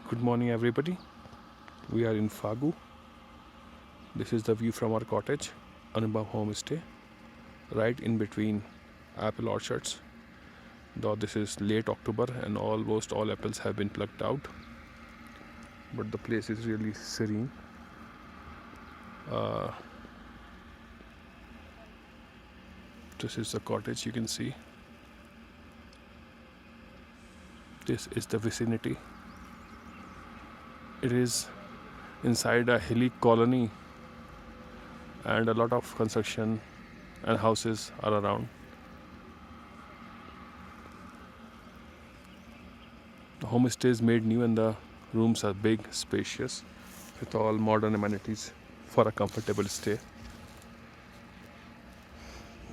Good morning, everybody. We are in Fagu. This is the view from our cottage, Anubhav Homestay, right in between apple orchards. Though this is late October and almost all apples have been plucked out, but the place is really serene. This is the cottage, you can see. This is the vicinity. It is inside a hilly colony, and a lot of construction and houses are around. The homestay is made new and the rooms are big, spacious, with all modern amenities for a comfortable stay.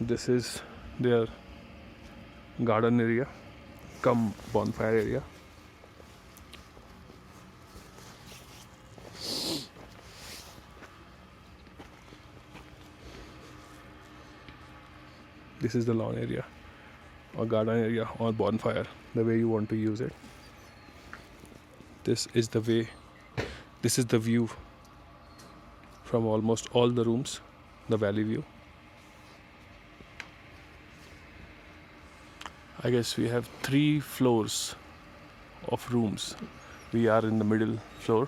This is their garden area, come bonfire area. This is the lawn area or garden area or bonfire, the way you want to use it. This is the view from almost all the rooms, the valley view. I guess we have 3 floors of rooms. We are in the middle floor,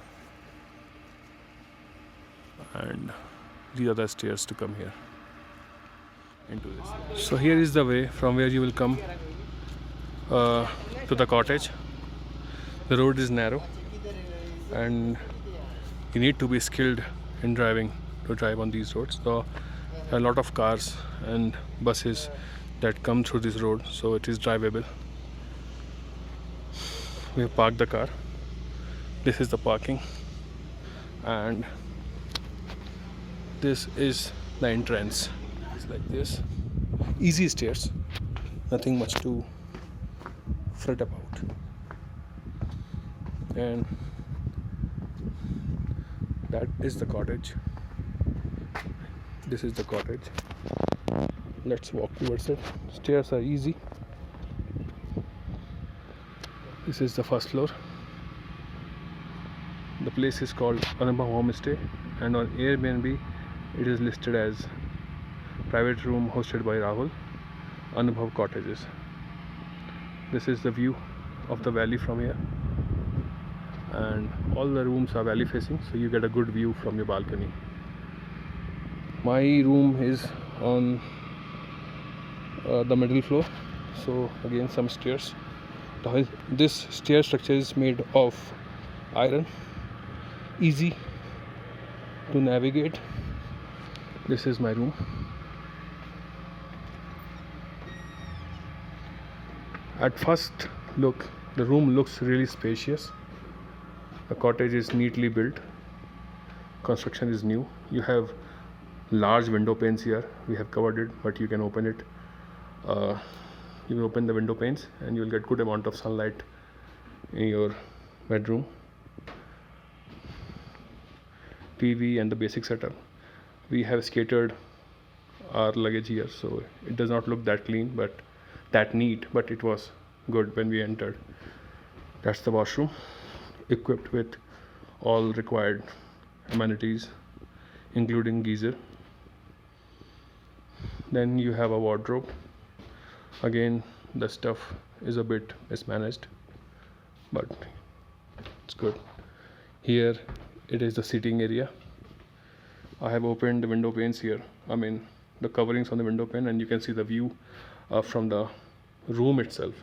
and these are the stairs to come here into this. So here is the way from where you will come to the cottage. The road is narrow and you need to be skilled in driving to drive on these roads. So there are a lot of cars and buses that come through this road, so it is drivable. We have parked the car. This is the parking, and this is the entrance. It's like this. Easy stairs, nothing much to fret about. And that is the cottage. This is the cottage. Let's walk towards it. Stairs are easy. This is the first floor. The place is called Anubhav Homestay, and on Airbnb it is listed as private room hosted by Rahul, Anubhav Cottages. This is the view of the valley from here, and all the rooms are valley facing, so you get a good view from your balcony. My room is on the middle floor, so again some stairs. This stair structure is made of iron, easy to navigate. This is my room. At first look, the room looks really spacious. The cottage is neatly built. Construction is new. You have large window panes here. We have covered it, but you can open it. You will open the window panes and you will get good amount of sunlight in your bedroom. TV and the basic setup. We have scattered our luggage here, so it does not look that clean, but that neat, but it was good when we entered. That's the washroom, equipped with all required amenities, including geyser. Then you have a wardrobe. Again, the stuff is a bit mismanaged, but it's good. Here it is the seating area. I have opened the window panes here, the coverings on the window pane, and you can see the view from the room itself.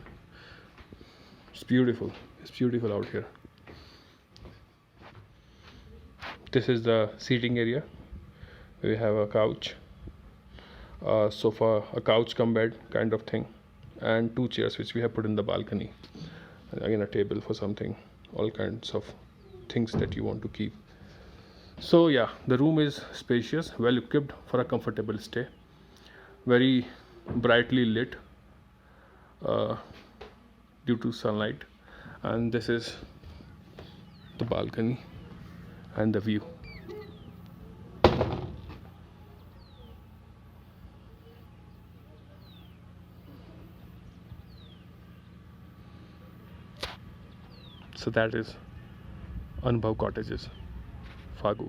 It's beautiful out here. This is the seating area. We have a couch, a sofa, a couch cum bed kind of thing, and 2 chairs which we have put in the balcony. And again, a table for something, all kinds of things that you want to keep. So yeah, the room is spacious, well equipped for a comfortable stay, very brightly lit due to sunlight, and this is the balcony and the view. So that is Anubhav Cottages, Fagu.